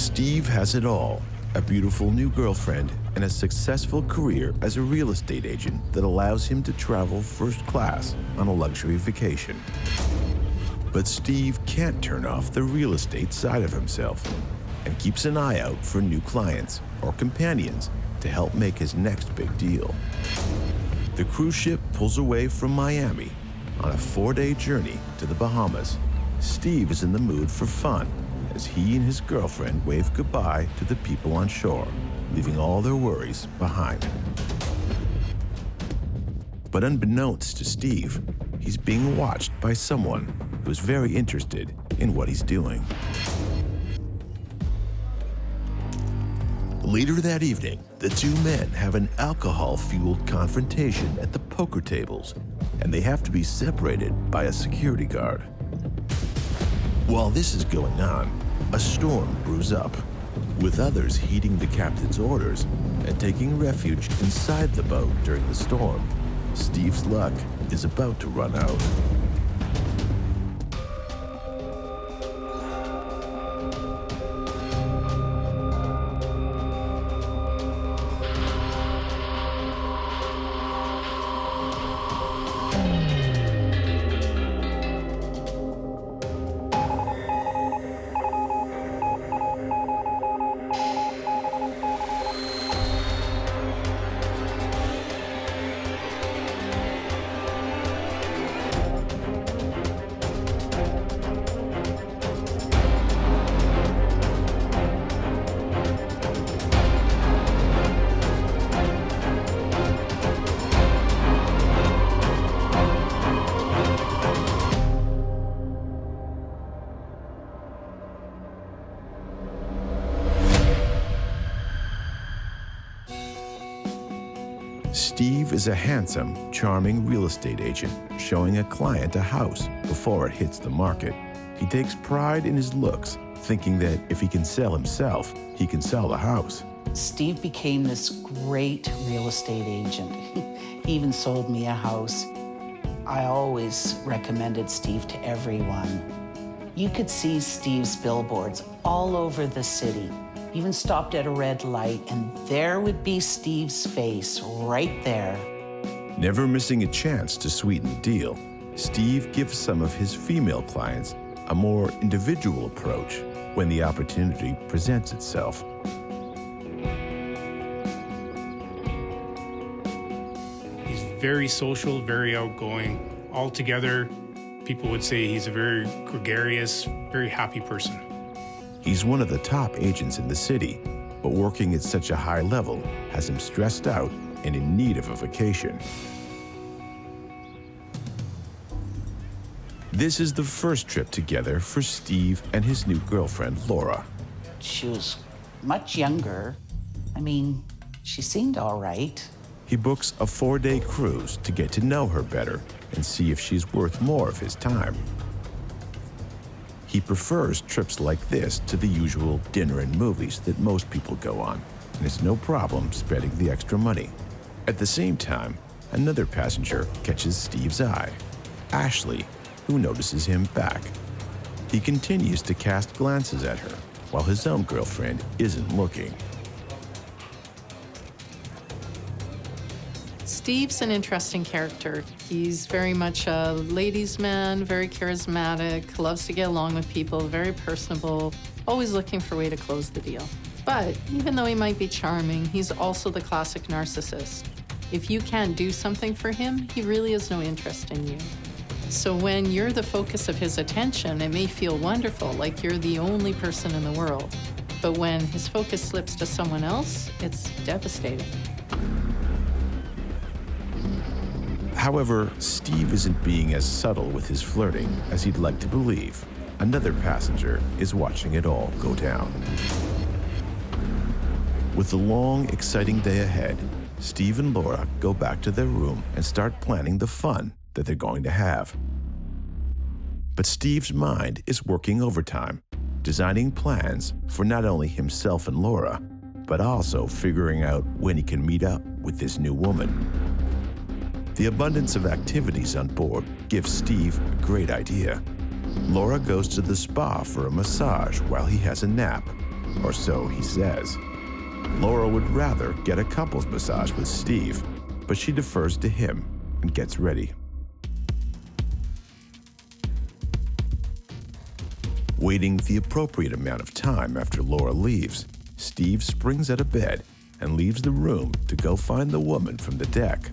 Steve has it all: a beautiful new girlfriend and a successful career as a real estate agent that allows him to travel first class on a luxury vacation. But Steve can't turn off the real estate side of himself and keeps an eye out for new clients or companions to help make his next big deal. The cruise ship pulls away from Miami on a 4-day journey to the Bahamas. Steve is in the mood for fun as he and his girlfriend wave goodbye to the people on shore, leaving all their worries behind. But unbeknownst to Steve, he's being watched by someone who's very interested in what he's doing. Later that evening, the two men have an alcohol-fueled confrontation at the poker tables, and they have to be separated by a security guard. While this is going on, a storm brews up, with others heeding the captain's orders and taking refuge inside the boat during the storm. Steve's luck is about to run out. Steve is a handsome, charming real estate agent showing a client a house before it hits the market. He takes pride in his looks, thinking that if he can sell himself, he can sell the house. Steve became this great real estate agent. He even sold me a house. I always recommended Steve to everyone. You could see Steve's billboards all over the city. Even stopped at a red light, and there would be Steve's face right there. Never missing a chance to sweeten the deal, Steve gives some of his female clients a more individual approach when the opportunity presents itself. He's very social, very outgoing. Altogether, people would say he's a very gregarious, very happy person. He's one of the top agents in the city, but working at such a high level has him stressed out and in need of a vacation. This is the first trip together for Steve and his new girlfriend, Laura. She was much younger. I mean, she seemed all right. He books a 4-day cruise to get to know her better and see if she's worth more of his time. He prefers trips like this to the usual dinner and movies that most people go on, and it's no problem spending the extra money. At the same time, another passenger catches Steve's eye, Ashley, who notices him back. He continues to cast glances at her, while his own girlfriend isn't looking. Steve's an interesting character. He's very much a ladies' man, very charismatic, loves to get along with people, very personable, always looking for a way to close the deal. But even though he might be charming, he's also the classic narcissist. If you can't do something for him, he really has no interest in you. So when you're the focus of his attention, it may feel wonderful, like you're the only person in the world. But when his focus slips to someone else, it's devastating. However, Steve isn't being as subtle with his flirting as he'd like to believe. Another passenger is watching it all go down. With the long, exciting day ahead, Steve and Laura go back to their room and start planning the fun that they're going to have. But Steve's mind is working overtime, designing plans for not only himself and Laura, but also figuring out when he can meet up with this new woman. The abundance of activities on board gives Steve a great idea. Laura goes to the spa for a massage while he has a nap, or so he says. Laura would rather get a couples massage with Steve, but she defers to him and gets ready. Waiting the appropriate amount of time after Laura leaves, Steve springs out of bed and leaves the room to go find the woman from the deck.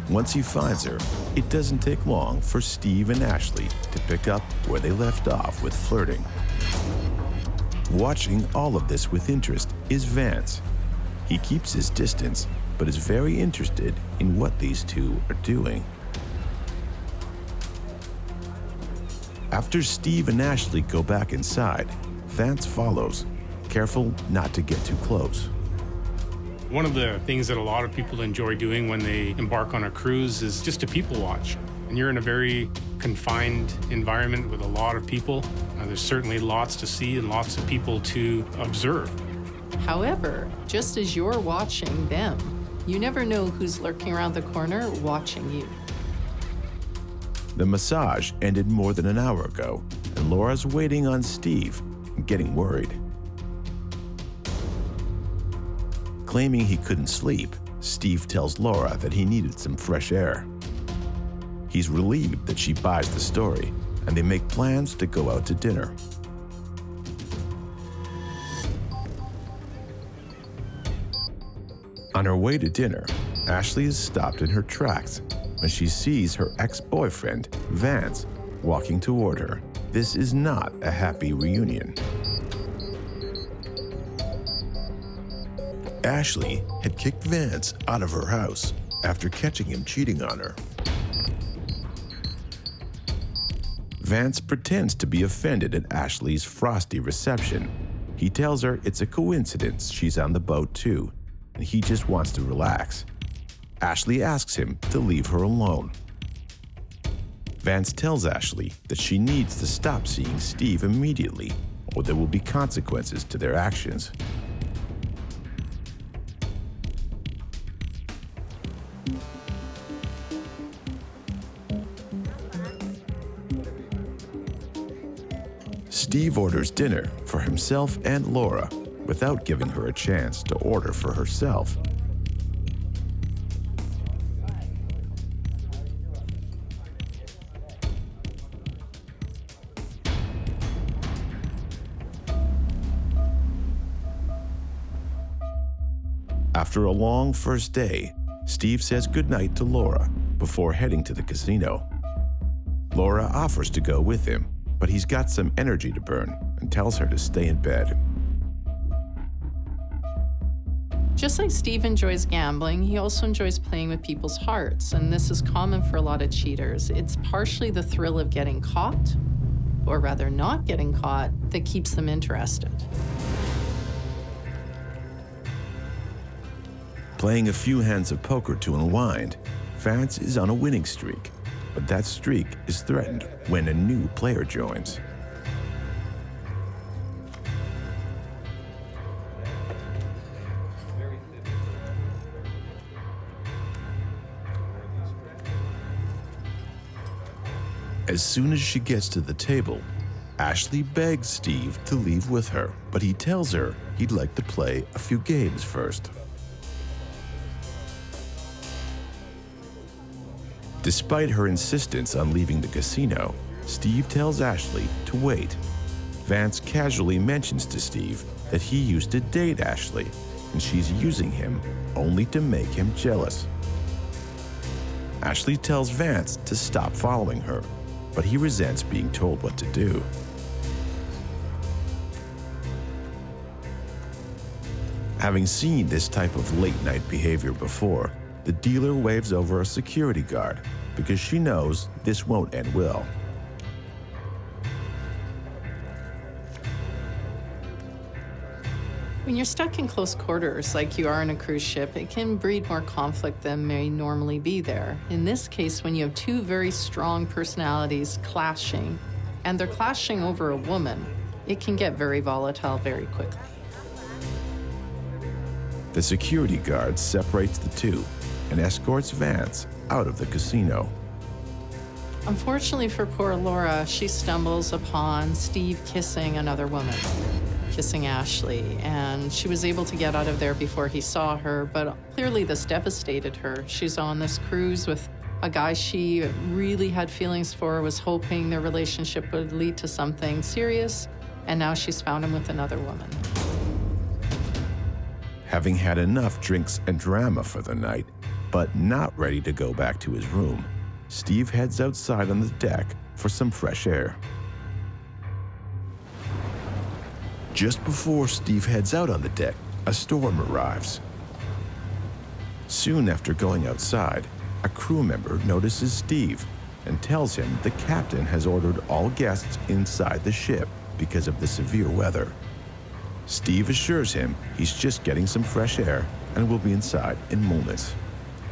Once he finds her, it doesn't take long for Steve and Ashley to pick up where they left off with flirting. Watching all of this with interest is Vance. He keeps his distance, but is very interested in what these two are doing. After Steve and Ashley go back inside, Vance follows, careful not to get too close. One of the things that a lot of people enjoy doing when they embark on a cruise is just to people watch. And you're in a very confined environment with a lot of people. There's certainly lots to see and lots of people to observe. However, just as you're watching them, you never know who's lurking around the corner watching you. The massage ended more than an hour ago, and Laura's waiting on Steve and getting worried. Claiming he couldn't sleep, Steve tells Laura that he needed some fresh air. He's relieved that she buys the story, and they make plans to go out to dinner. On her way to dinner, Ashley is stopped in her tracks when she sees her ex-boyfriend, Vance, walking toward her. This is not a happy reunion. Ashley had kicked Vance out of her house after catching him cheating on her. Vance pretends to be offended at Ashley's frosty reception. He tells her it's a coincidence she's on the boat too, and he just wants to relax. Ashley asks him to leave her alone. Vance tells Ashley that she needs to stop seeing Steve immediately, or there will be consequences to their actions. Steve orders dinner for himself and Laura without giving her a chance to order for herself. After a long first day, Steve says goodnight to Laura before heading to the casino. Laura offers to go with him, but he's got some energy to burn and tells her to stay in bed. Just like Steve enjoys gambling, he also enjoys playing with people's hearts, and this is common for a lot of cheaters. It's partially the thrill of getting caught, or rather not getting caught, that keeps them interested. Playing a few hands of poker to unwind, Vance is on a winning streak, but that streak is threatened when a new player joins. As soon as she gets to the table, Ashley begs Steve to leave with her, but he tells her he'd like to play a few games first. Despite her insistence on leaving the casino, Steve tells Ashley to wait. Vance casually mentions to Steve that he used to date Ashley, and she's using him only to make him jealous. Ashley tells Vance to stop following her, but he resents being told what to do. Having seen this type of late-night behavior before, the dealer waves over a security guard because she knows this won't end well. When you're stuck in close quarters like you are on a cruise ship, it can breed more conflict than may normally be there. In this case, when you have two very strong personalities clashing, and they're clashing over a woman, it can get very volatile very quickly. The security guard separates the two, and escorts Vance out of the casino. Unfortunately for poor Laura, she stumbles upon Steve kissing another woman, kissing Ashley, and she was able to get out of there before he saw her, but clearly this devastated her. She's on this cruise with a guy she really had feelings for, was hoping their relationship would lead to something serious, and now she's found him with another woman. Having had enough drinks and drama for the night, but not ready to go back to his room, Steve heads outside on the deck for some fresh air. Just before Steve heads out on the deck, a storm arrives. Soon after going outside, a crew member notices Steve and tells him the captain has ordered all guests inside the ship because of the severe weather. Steve assures him he's just getting some fresh air and will be inside in moments.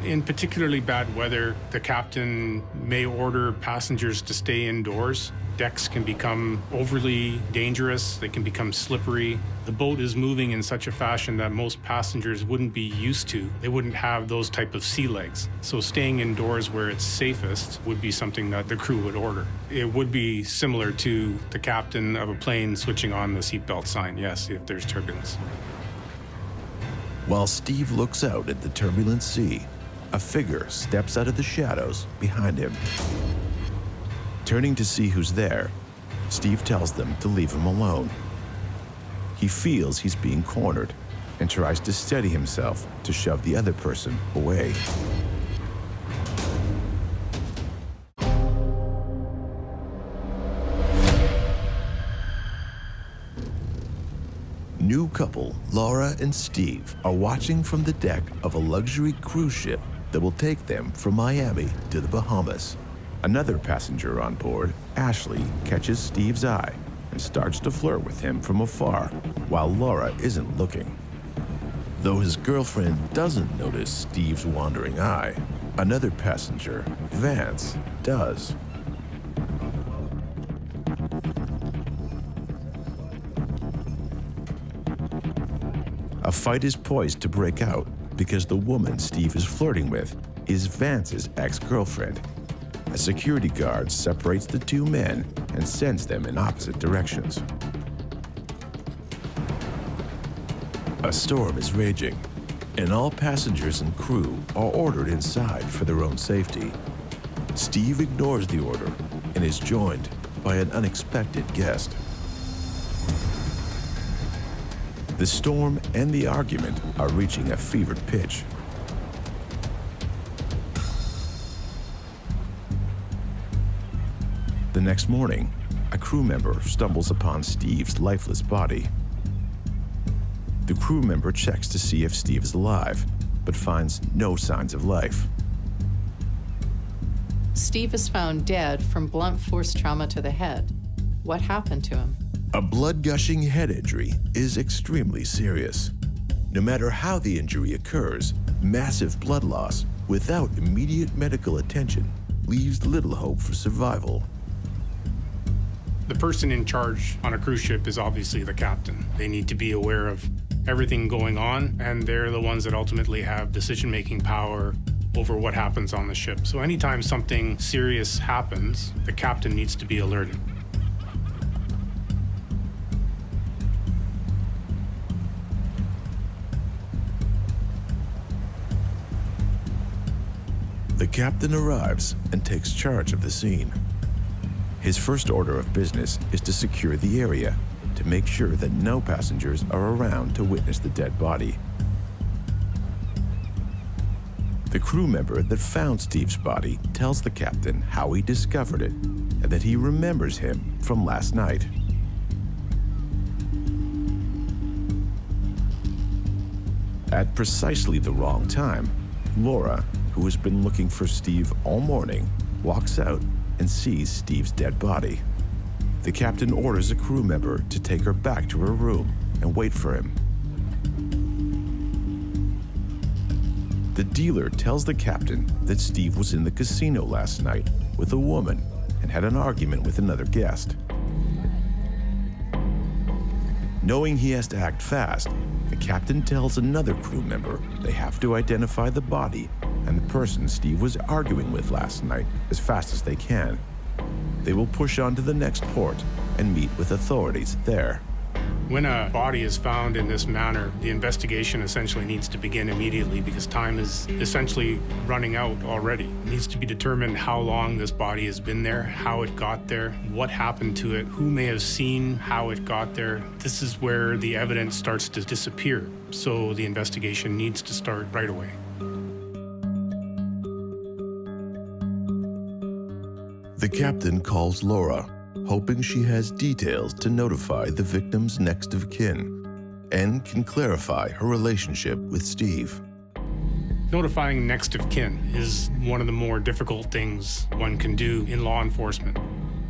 In particularly bad weather, the captain may order passengers to stay indoors. Decks can become overly dangerous. They can become slippery. The boat is moving in such a fashion that most passengers wouldn't be used to. They wouldn't have those type of sea legs. So staying indoors where it's safest would be something that the crew would order. It would be similar to the captain of a plane switching on the seatbelt sign, yes, if there's turbulence. While Steve looks out at the turbulent sea, a figure steps out of the shadows behind him. Turning to see who's there, Steve tells them to leave him alone. He feels he's being cornered and tries to steady himself to shove the other person away. New couple Laura and Steve are watching from the deck of a luxury cruise ship that will take them from Miami to the Bahamas. Another passenger on board, Ashley, catches Steve's eye and starts to flirt with him from afar while Laura isn't looking. Though his girlfriend doesn't notice Steve's wandering eye, another passenger, Vance, does. A fight is poised to break out because the woman Steve is flirting with is Vance's ex-girlfriend. A security guard separates the two men and sends them in opposite directions. A storm is raging, and all passengers and crew are ordered inside for their own safety. Steve ignores the order and is joined by an unexpected guest. The storm and the argument are reaching a fevered pitch. The next morning, a crew member stumbles upon Steve's lifeless body. The crew member checks to see if Steve is alive, but finds no signs of life. Steve is found dead from blunt force trauma to the head. What happened to him? A blood-gushing head injury is extremely serious. No matter how the injury occurs, massive blood loss without immediate medical attention leaves little hope for survival. The person in charge on a cruise ship is obviously the captain. They need to be aware of everything going on, and they're the ones that ultimately have decision-making power over what happens on the ship. So anytime something serious happens, the captain needs to be alerted. The captain arrives and takes charge of the scene. His first order of business is to secure the area to make sure that no passengers are around to witness the dead body. The crew member that found Steve's body tells the captain how he discovered it and that he remembers him from last night. At precisely the wrong time, Laura, who has been looking for Steve all morning, walks out and sees Steve's dead body. The captain orders a crew member to take her back to her room and wait for him. The dealer tells the captain that Steve was in the casino last night with a woman and had an argument with another guest. Knowing he has to act fast, the captain tells another crew member they have to identify the body and the person Steve was arguing with last night as fast as they can. They will push on to the next port and meet with authorities there. When a body is found in this manner, the investigation essentially needs to begin immediately because time is essentially running out already. It needs to be determined how long this body has been there, how it got there, what happened to it, who may have seen how it got there. This is where the evidence starts to disappear, so the investigation needs to start right away. The captain calls Laura, hoping she has details to notify the victim's next of kin and can clarify her relationship with Steve. Notifying next of kin is one of the more difficult things one can do in law enforcement.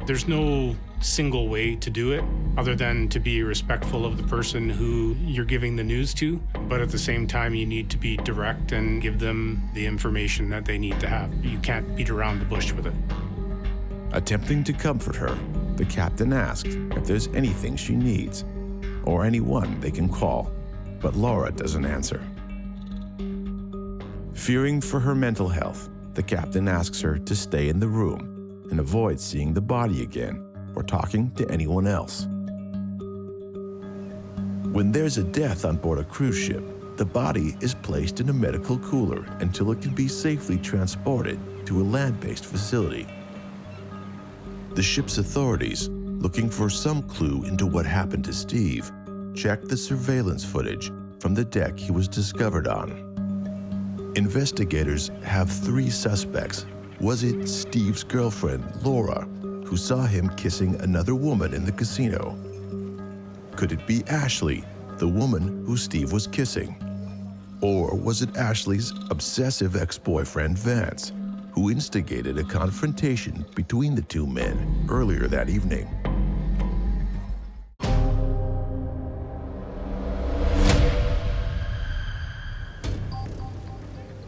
There's no single way to do it other than to be respectful of the person who you're giving the news to, but at the same time you need to be direct and give them the information that they need to have. You can't beat around the bush with it. Attempting to comfort her, the captain asks if there's anything she needs or anyone they can call, but Laura doesn't answer. Fearing for her mental health, the captain asks her to stay in the room and avoid seeing the body again or talking to anyone else. When there's a death on board a cruise ship, the body is placed in a medical cooler until it can be safely transported to a land-based facility. The ship's authorities, looking for some clue into what happened to Steve, checked the surveillance footage from the deck he was discovered on. Investigators have 3 suspects. Was it Steve's girlfriend, Laura, who saw him kissing another woman in the casino? Could it be Ashley, the woman who Steve was kissing? Or was it Ashley's obsessive ex-boyfriend, Vance, who instigated a confrontation between the 2 men earlier that evening?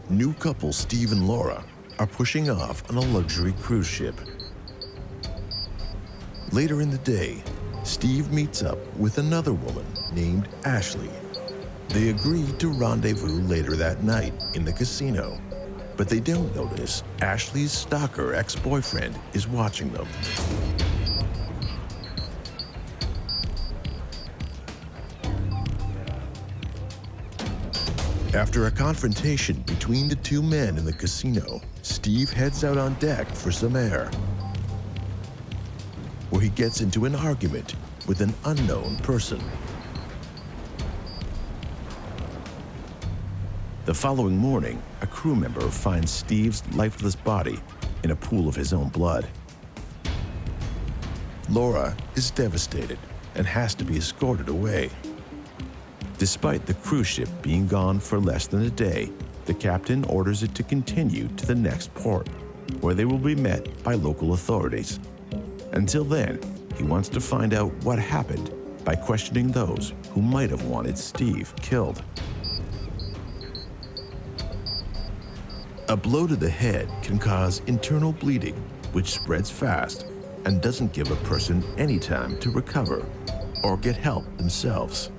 New couple Steve and Laura are pushing off on a luxury cruise ship. Later in the day, Steve meets up with another woman named Ashley. They agree to rendezvous later that night in the casino, but they don't notice Ashley's stalker ex-boyfriend is watching them. After a confrontation between the 2 men in the casino, Steve heads out on deck for some air, where he gets into an argument with an unknown person. The following morning, a crew member finds Steve's lifeless body in a pool of his own blood. Laura is devastated and has to be escorted away. Despite the cruise ship being gone for less than a day, the captain orders it to continue to the next port, where they will be met by local authorities. Until then, he wants to find out what happened by questioning those who might have wanted Steve killed. A blow to the head can cause internal bleeding, which spreads fast and doesn't give a person any time to recover or get help themselves.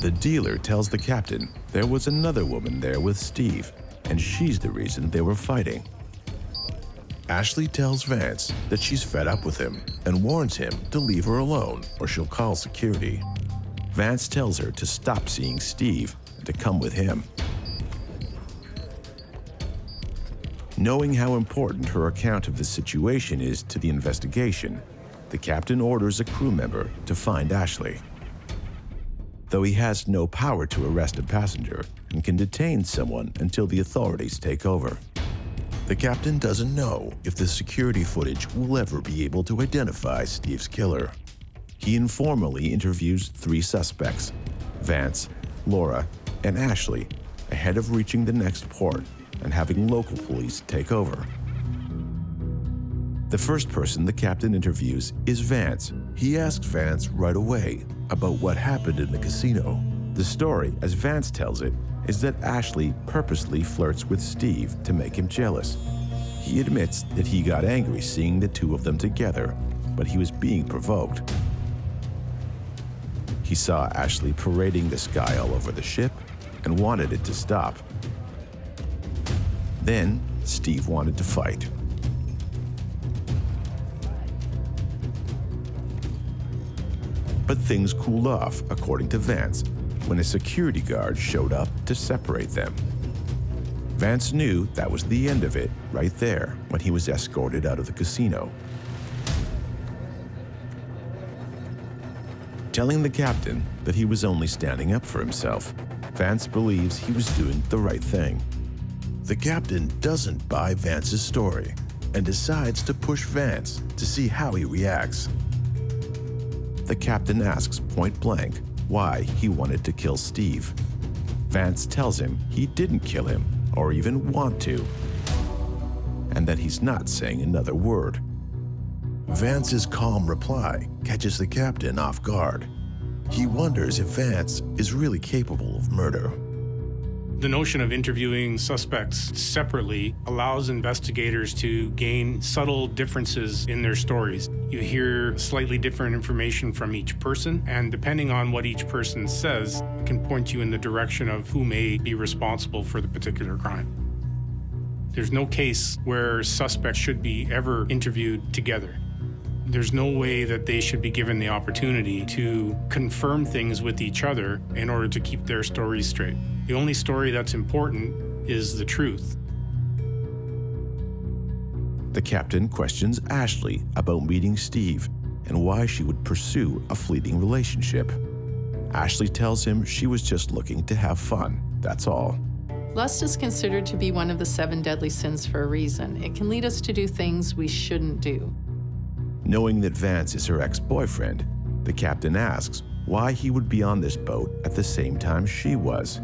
The dealer tells the captain there was another woman there with Steve, and she's the reason they were fighting. Ashley tells Vance that she's fed up with him and warns him to leave her alone or she'll call security. Vance tells her to stop seeing Steve and to come with him. Knowing how important her account of the situation is to the investigation, the captain orders a crew member to find Ashley. Though he has no power to arrest a passenger and can detain someone until the authorities take over. The captain doesn't know if the security footage will ever be able to identify Steve's killer. He informally interviews 3 suspects, Vance, Laura, and Ashley, ahead of reaching the next port and having local police take over. The first person the captain interviews is Vance. He asks Vance right away about what happened in the casino. The story, as Vance tells it, is that Ashley purposely flirts with Steve to make him jealous. He admits that he got angry seeing the 2 of them together, but he was being provoked. He He saw Ashley parading this guy all over the ship and wanted it to stop. Then, Steve wanted to fight. But things cooled off, according to Vance, when a security guard showed up to separate them. Vance knew that was the end of it right there when he was escorted out of the casino. Telling the captain that he was only standing up for himself, Vance believes he was doing the right thing. The captain doesn't buy Vance's story and decides to push Vance to see how he reacts. The captain asks point blank why he wanted to kill Steve. Vance tells him he didn't kill him or even want to, and that he's not saying another word. Vance's calm reply catches the captain off guard. He wonders if Vance is really capable of murder. The notion of interviewing suspects separately allows investigators to gain subtle differences in their stories. You hear slightly different information from each person, and depending on what each person says, it can point you in the direction of who may be responsible for the particular crime. There's no case where suspects should be ever interviewed together. There's no way that they should be given the opportunity to confirm things with each other in order to keep their stories straight. The only story that's important is the truth. The captain questions Ashley about meeting Steve and why she would pursue a fleeting relationship. Ashley tells him she was just looking to have fun, that's all. Lust is considered to be one of the 7 deadly sins for a reason. It can lead us to do things we shouldn't do. Knowing that Vance is her ex-boyfriend, the captain asks why he would be on this boat at the same time she was.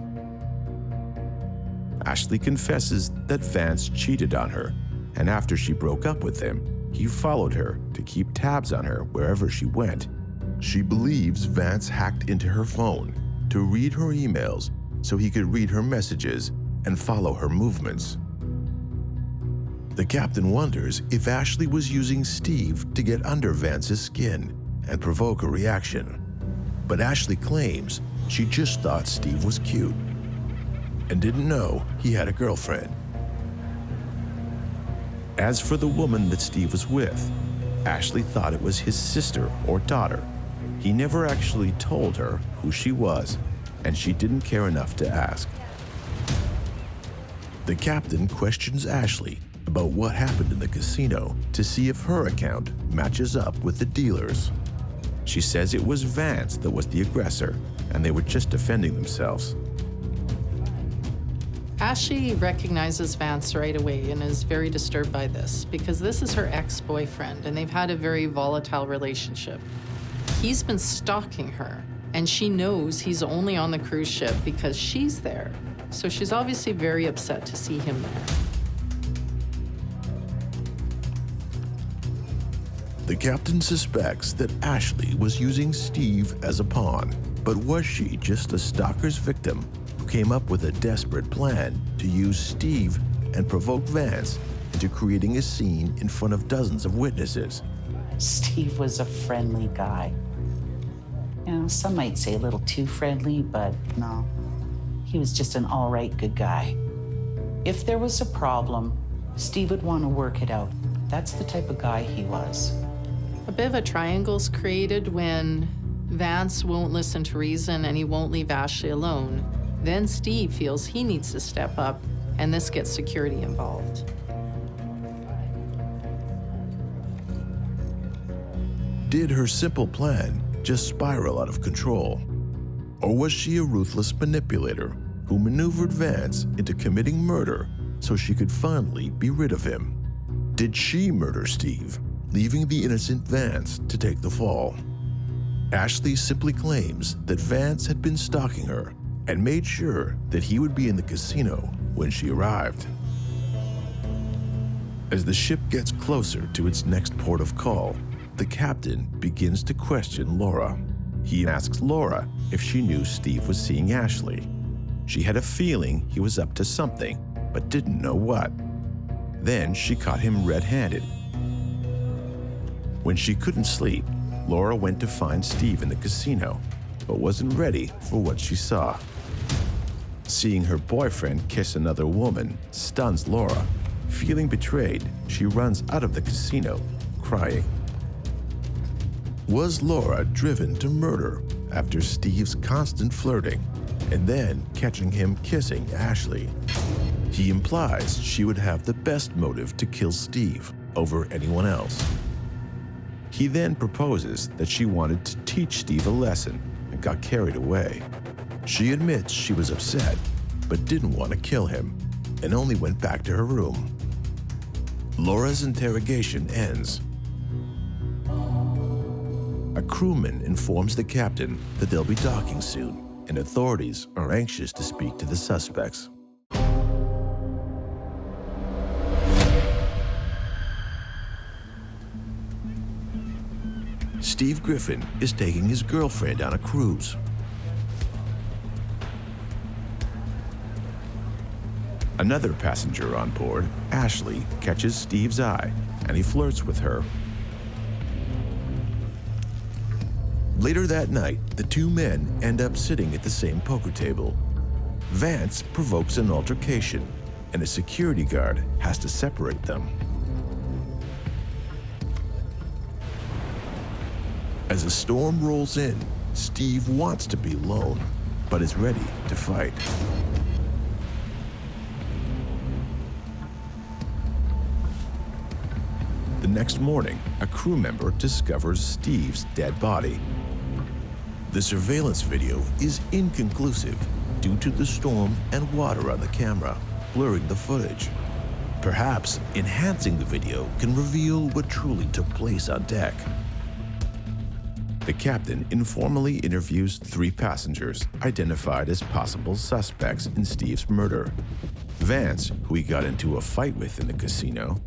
Ashley confesses that Vance cheated on her, and after she broke up with him, he followed her to keep tabs on her wherever she went. She believes Vance hacked into her phone to read her emails so he could read her messages and follow her movements. The captain wonders if Ashley was using Steve to get under Vance's skin and provoke a reaction. But Ashley claims she just thought Steve was cute and didn't know he had a girlfriend. As for the woman that Steve was with, Ashley thought it was his sister or daughter. He never actually told her who she was, and she didn't care enough to ask. The captain questions Ashley about what happened in the casino to see if her account matches up with the dealer's. She says it was Vance that was the aggressor, and they were just defending themselves. Ashley recognizes Vance right away and is very disturbed by this because this is her ex-boyfriend and they've had a very volatile relationship. He's been stalking her and she knows he's only on the cruise ship because she's there. So she's obviously very upset to see him there. The captain suspects that Ashley was using Steve as a pawn, but was she just a stalker's victim who came up with a desperate plan to use Steve and provoke Vance into creating a scene in front of dozens of witnesses? Steve was a friendly guy. You know, some might say a little too friendly, but no. He was just an all right good guy. If there was a problem, Steve would want to work it out. That's the type of guy he was. A bit of a triangle's created when Vance won't listen to reason and he won't leave Ashley alone. Then Steve feels he needs to step up, and this gets security involved. Did her simple plan just spiral out of control? Or was she a ruthless manipulator who maneuvered Vance into committing murder so she could finally be rid of him? Did she murder Steve, leaving the innocent Vance to take the fall? Ashley simply claims that Vance had been stalking her and made sure that he would be in the casino when she arrived. As the ship gets closer to its next port of call, the captain begins to question Laura. He asks Laura if she knew Steve was seeing Ashley. She had a feeling he was up to something, but didn't know what. Then she caught him red-handed. When she couldn't sleep, Laura went to find Steve in the casino. but wasn't ready for what she saw. Seeing her boyfriend kiss another woman stuns Laura. Feeling betrayed, she runs out of the casino, crying. Was Laura driven to murder after Steve's constant flirting and then catching him kissing Ashley? He implies she would have the best motive to kill Steve over anyone else. He then proposes that she wanted to teach Steve a lesson and got carried away. She admits she was upset, but didn't want to kill him and only went back to her room. Laura's interrogation ends. A crewman informs the captain that they'll be docking soon, and authorities are anxious to speak to the suspects. Steve Griffin is taking his girlfriend on a cruise. Another passenger on board, Ashley, catches Steve's eye, and he flirts with her. Later that night, the two men end up sitting at the same poker table. Vance provokes an altercation, and a security guard has to separate them. As a storm rolls in, Steve wants to be alone, but is ready to fight. The next morning, a crew member discovers Steve's dead body. The surveillance video is inconclusive due to the storm and water on the camera, blurring the footage. Perhaps enhancing the video can reveal what truly took place on deck. The captain informally interviews 3 passengers identified as possible suspects in Steve's murder. Vance, who he got into a fight with in the casino,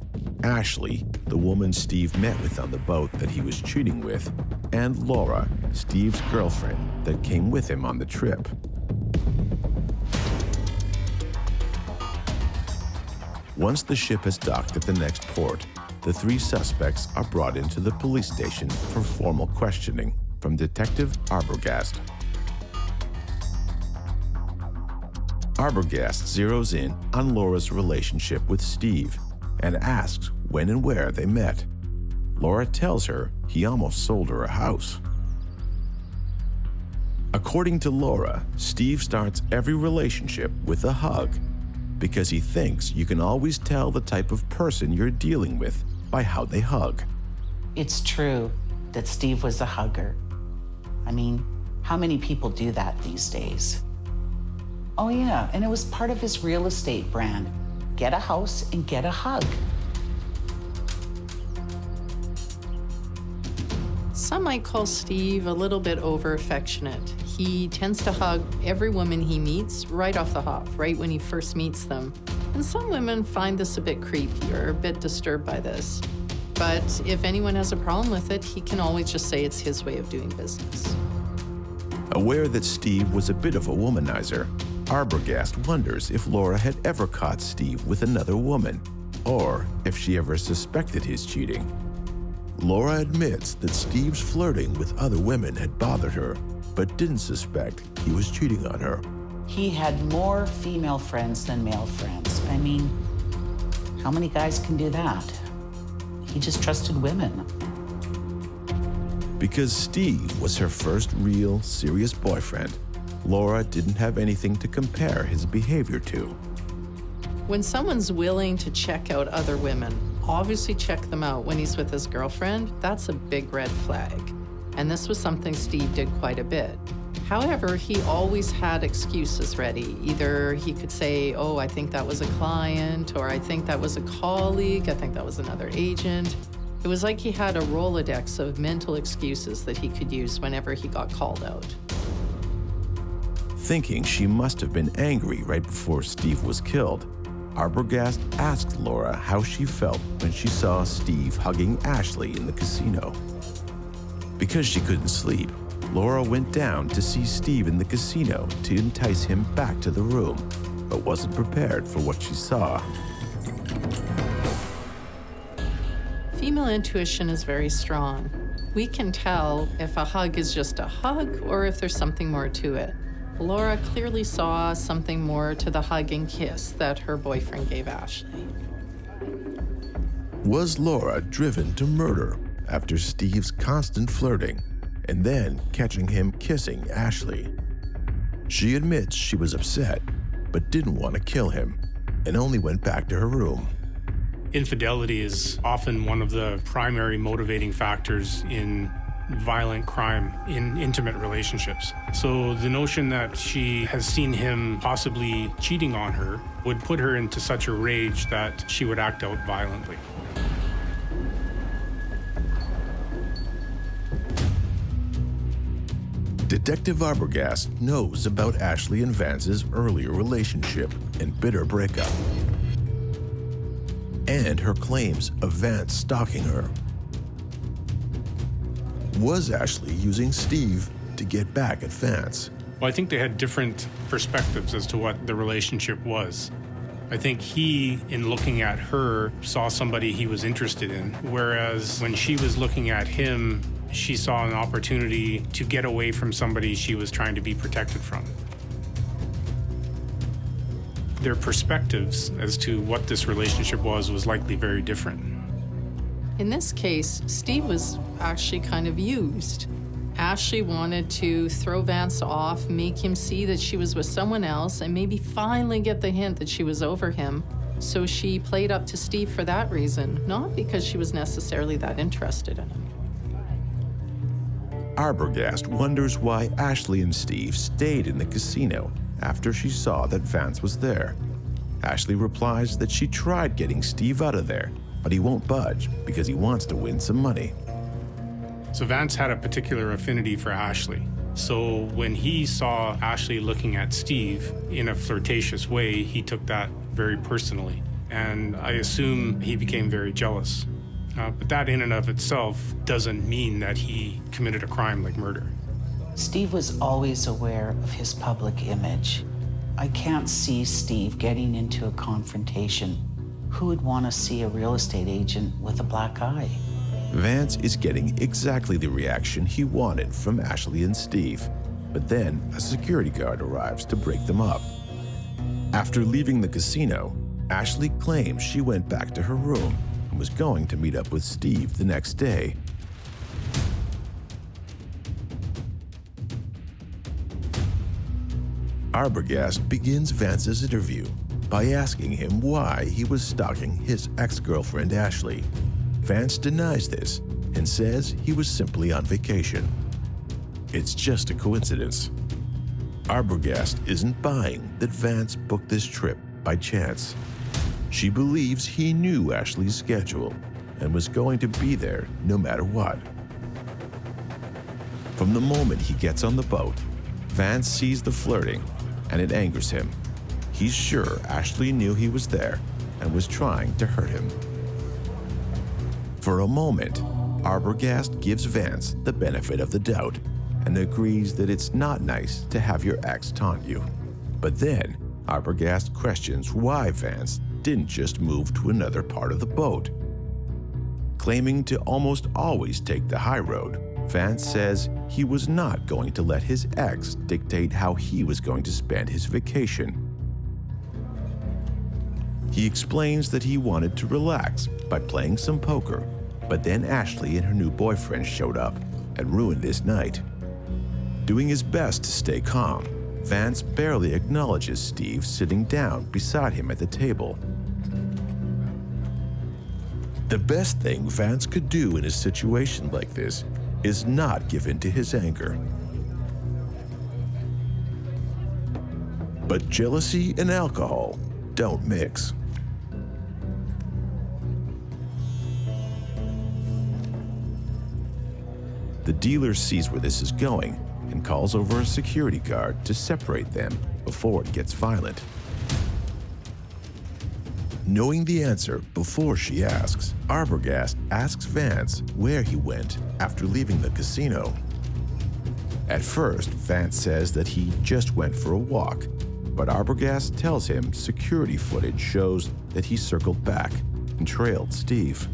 Ashley, the woman Steve met with on the boat that he was cheating with, and Laura, Steve's girlfriend that came with him on the trip. Once the ship has docked at the next port, the 3 suspects are brought into the police station for formal questioning from Detective Arbogast. Arbogast zeroes in on Laura's relationship with Steve and asks when and where they met. Laura tells her he almost sold her a house. According to Laura, Steve starts every relationship with a hug because he thinks you can always tell the type of person you're dealing with by how they hug. It's true that Steve was a hugger. I mean, how many people do that these days? Oh yeah, and it was part of his real estate brand. Get a house and get a hug. Some might call Steve a little bit over-affectionate. He tends to hug every woman he meets right off the hop, right when he first meets them. And some women find this a bit creepy or a bit disturbed by this. But if anyone has a problem with it, he can always just say it's his way of doing business. Aware that Steve was a bit of a womanizer, Arbogast wonders if Laura had ever caught Steve with another woman, or if she ever suspected his cheating. Laura admits that Steve's flirting with other women had bothered her, but didn't suspect he was cheating on her. He had more female friends than male friends. I mean, how many guys can do that? He just trusted women. Because Steve was her first real, serious boyfriend, Laura didn't have anything to compare his behavior to. When someone's willing to check out other women, obviously check them out when he's with his girlfriend, that's a big red flag. And this was something Steve did quite a bit. However, he always had excuses ready. Either he could say, oh, I think that was a client, or I think that was a colleague, I think that was another agent. It was like he had a Rolodex of mental excuses that he could use whenever he got called out. Thinking she must have been angry right before Steve was killed, Arbogast asked Laura how she felt when she saw Steve hugging Ashley in the casino. Because she couldn't sleep, Laura went down to see Steve in the casino to entice him back to the room, but wasn't prepared for what she saw. Female intuition is very strong. We can tell if a hug is just a hug or if there's something more to it. Laura clearly saw something more to the hug and kiss that her boyfriend gave Ashley. Was Laura driven to murder after Steve's constant flirting and then catching him kissing Ashley? She admits she was upset, but didn't want to kill him and only went back to her room. Infidelity is often one of the primary motivating factors in violent crime in intimate relationships. So the notion that she has seen him possibly cheating on her would put her into such a rage that she would act out violently. Detective Arbogast knows about Ashley and Vance's earlier relationship and bitter breakup, and her claims of Vance stalking her. Was Ashley using Steve to get back at Vance? Well, I think they had different perspectives as to what the relationship was. I think he, in looking at her, saw somebody he was interested in, whereas when she was looking at him, she saw an opportunity to get away from somebody she was trying to be protected from. Their perspectives as to what this relationship was likely very different. In this case, Steve was actually kind of used. Ashley wanted to throw Vance off, make him see that she was with someone else, and maybe finally get the hint that she was over him. So she played up to Steve for that reason, not because she was necessarily that interested in him. Arbogast wonders why Ashley and Steve stayed in the casino after she saw that Vance was there. Ashley replies that she tried getting Steve out of there, but he won't budge because he wants to win some money. So Vance had a particular affinity for Ashley. So when he saw Ashley looking at Steve in a flirtatious way, he took that very personally. And I assume he became very jealous. But that in and of itself doesn't mean that he committed a crime like murder. Steve was always aware of his public image. I can't see Steve getting into a confrontation. Who would want to see a real estate agent with a black eye? Vance is getting exactly the reaction he wanted from Ashley and Steve, but then a security guard arrives to break them up. After leaving the casino, Ashley claims she went back to her room and was going to meet up with Steve the next day. Arbogast begins Vance's interview by asking him why he was stalking his ex-girlfriend Ashley. Vance denies this and says he was simply on vacation. It's just a coincidence. Arbogast isn't buying that Vance booked this trip by chance. She believes he knew Ashley's schedule and was going to be there no matter what. From the moment he gets on the boat, Vance sees the flirting and it angers him. He's sure Ashley knew he was there and was trying to hurt him. For a moment, Arbogast gives Vance the benefit of the doubt and agrees that it's not nice to have your ex taunt you. But then, Arbogast questions why Vance didn't just move to another part of the boat. Claiming to almost always take the high road, Vance says he was not going to let his ex dictate how he was going to spend his vacation. He explains that he wanted to relax by playing some poker, but then Ashley and her new boyfriend showed up and ruined his night. Doing his best to stay calm, Vance barely acknowledges Steve sitting down beside him at the table. The best thing Vance could do in a situation like this is not give in to his anger. But jealousy and alcohol don't mix. The dealer sees where this is going and calls over a security guard to separate them before it gets violent. Knowing the answer before she asks, Arbogast asks Vance where he went after leaving the casino. At first, Vance says that he just went for a walk, but Arbogast tells him security footage shows that he circled back and trailed Steve.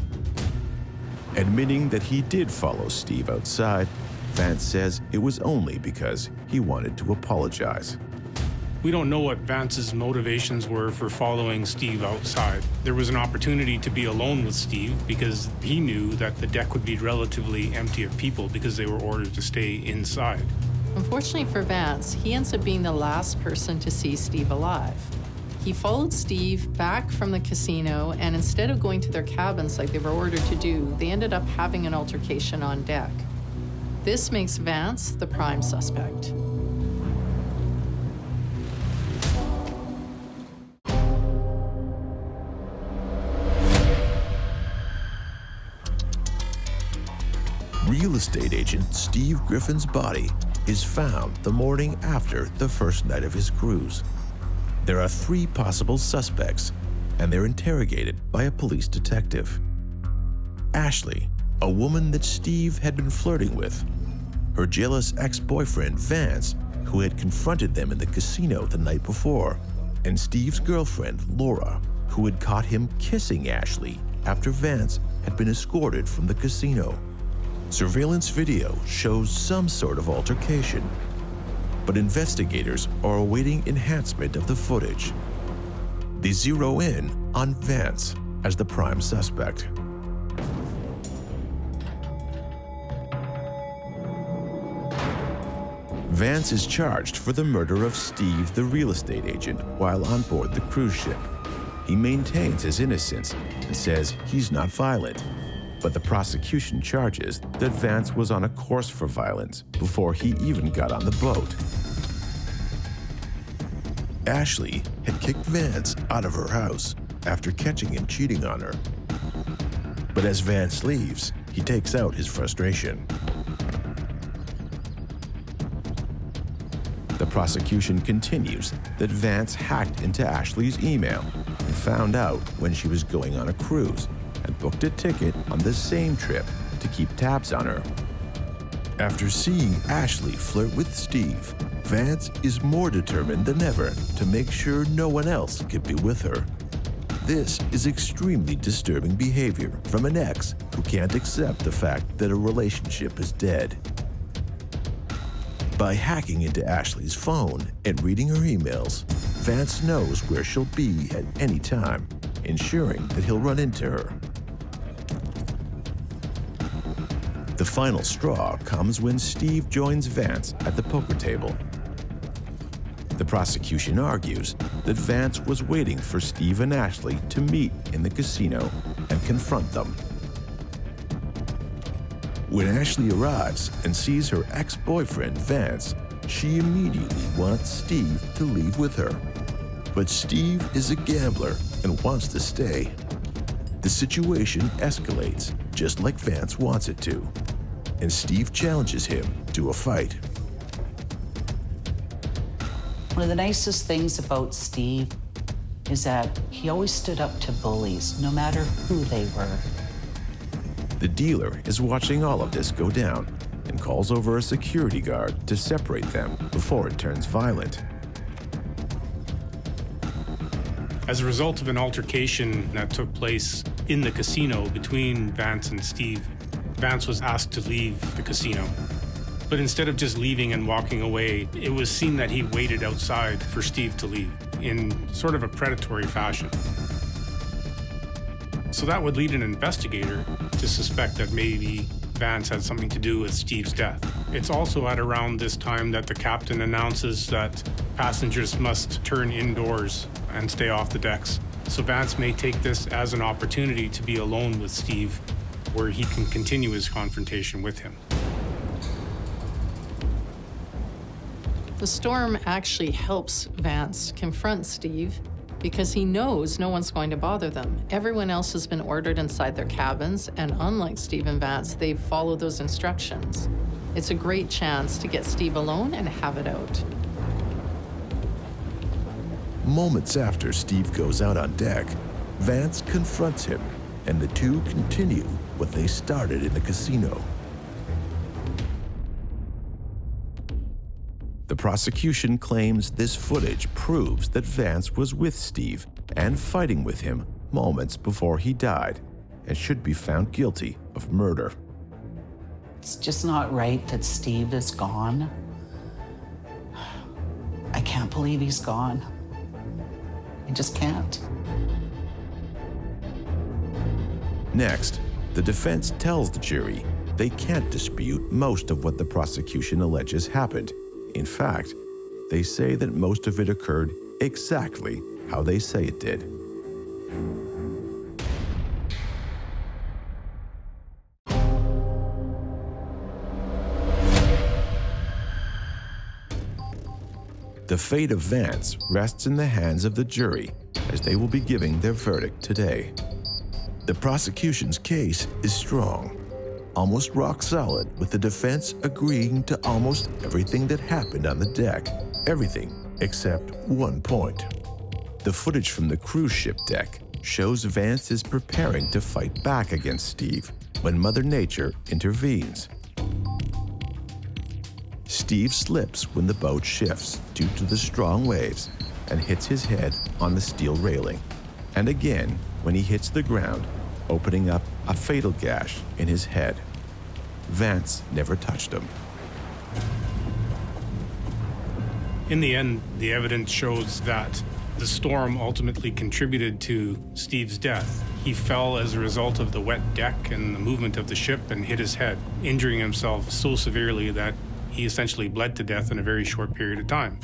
Admitting that he did follow Steve outside, Vance says it was only because he wanted to apologize. We don't know what Vance's motivations were for following Steve outside. There was an opportunity to be alone with Steve because he knew that the deck would be relatively empty of people because they were ordered to stay inside. Unfortunately for Vance, he ends up being the last person to see Steve alive. He followed Steve back from the casino, and instead of going to their cabins like they were ordered to do, they ended up having an altercation on deck. This makes Vance the prime suspect. Real estate agent Steve Griffin's body is found the morning after the first night of his cruise. There are 3 possible suspects, and they're interrogated by a police detective. Ashley, a woman that Steve had been flirting with, her jealous ex-boyfriend Vance, who had confronted them in the casino the night before, and Steve's girlfriend Laura, who had caught him kissing Ashley after Vance had been escorted from the casino. Surveillance video shows some sort of altercation, but investigators are awaiting enhancement of the footage. They zero in on Vance as the prime suspect. Vance is charged for the murder of Steve, the real estate agent, while on board the cruise ship. He maintains his innocence and says he's not violent, but the prosecution charges that Vance was on a course for violence before he even got on the boat. Ashley had kicked Vance out of her house after catching him cheating on her. But as Vance leaves, he takes out his frustration. The prosecution continues that Vance hacked into Ashley's email and found out when she was going on a cruise and booked a ticket on the same trip to keep tabs on her. After seeing Ashley flirt with Steve, Vance is more determined than ever to make sure no one else could be with her. This is extremely disturbing behavior from an ex who can't accept the fact that a relationship is dead. By hacking into Ashley's phone and reading her emails, Vance knows where she'll be at any time, ensuring that he'll run into her. The final straw comes when Steve joins Vance at the poker table. The prosecution argues that Vance was waiting for Steve and Ashley to meet in the casino and confront them. When Ashley arrives and sees her ex-boyfriend, Vance, she immediately wants Steve to leave with her. But Steve is a gambler and wants to stay. The situation escalates just like Vance wants it to, and Steve challenges him to a fight. One of the nicest things about Steve is that he always stood up to bullies, no matter who they were. The dealer is watching all of this go down and calls over a security guard to separate them before it turns violent. As a result of an altercation that took place in the casino between Vance and Steve, Vance was asked to leave the casino. But instead of just leaving and walking away, it was seen that he waited outside for Steve to leave in sort of a predatory fashion. So that would lead an investigator to suspect that maybe Vance had something to do with Steve's death. It's also at around this time that the captain announces that passengers must turn indoors and stay off the decks. So Vance may take this as an opportunity to be alone with Steve, where he can continue his confrontation with him. The storm actually helps Vance confront Steve because he knows no one's going to bother them. Everyone else has been ordered inside their cabins, and unlike Steve and Vance, they've followed those instructions. It's a great chance to get Steve alone and have it out. Moments after Steve goes out on deck, Vance confronts him, and the two continue what they started in the casino. The prosecution claims this footage proves that Vance was with Steve and fighting with him moments before he died, and should be found guilty of murder. It's just not right that Steve is gone. I can't believe he's gone. I just can't. Next, the defense tells the jury they can't dispute most of what the prosecution alleges happened. In fact, they say that most of it occurred exactly how they say it did. The fate of Vance rests in the hands of the jury, as they will be giving their verdict today. The prosecution's case is strong, almost rock solid, with the defense agreeing to almost everything that happened on the deck. Everything except one point. The footage from the cruise ship deck shows Vance is preparing to fight back against Steve when Mother Nature intervenes. Steve slips when the boat shifts due to the strong waves and hits his head on the steel railing, and again when he hits the ground, opening up a fatal gash in his head. Vance never touched him. In the end, the evidence shows that the storm ultimately contributed to Steve's death. He fell as a result of the wet deck and the movement of the ship and hit his head, injuring himself so severely that he essentially bled to death in a very short period of time.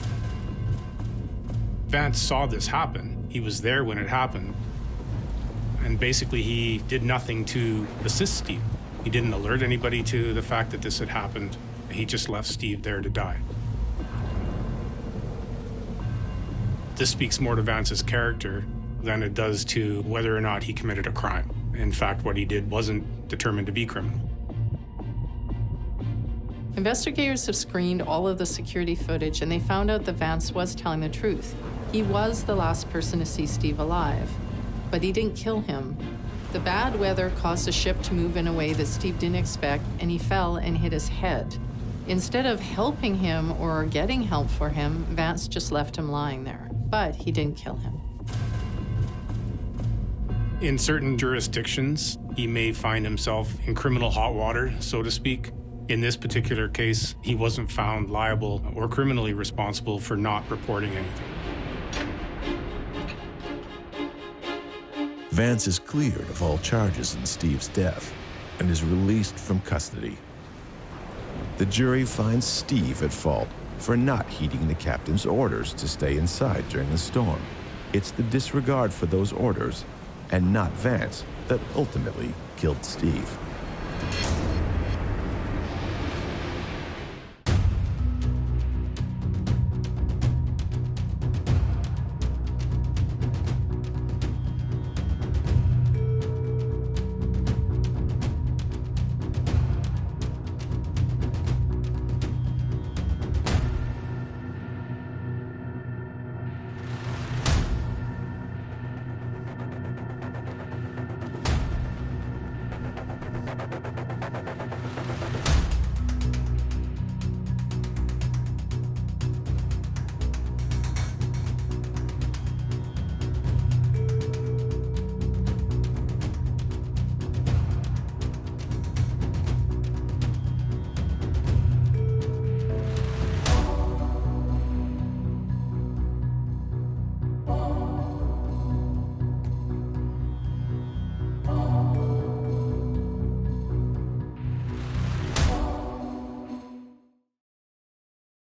Vance saw this happen. He was there when it happened. And basically, he did nothing to assist Steve. He didn't alert anybody to the fact that this had happened. He just left Steve there to die. This speaks more to Vance's character than it does to whether or not he committed a crime. In fact, what he did wasn't determined to be criminal. Investigators have screened all of the security footage and they found out that Vance was telling the truth. He was the last person to see Steve alive, but he didn't kill him. The bad weather caused the ship to move in a way that Steve didn't expect, and he fell and hit his head. Instead of helping him or getting help for him, Vance just left him lying there, but he didn't kill him. In certain jurisdictions, he may find himself in criminal hot water, so to speak. In this particular case, he wasn't found liable or criminally responsible for not reporting anything. Vance is cleared of all charges in Steve's death and is released from custody. The jury finds Steve at fault for not heeding the captain's orders to stay inside during the storm. It's the disregard for those orders and not Vance that ultimately killed Steve.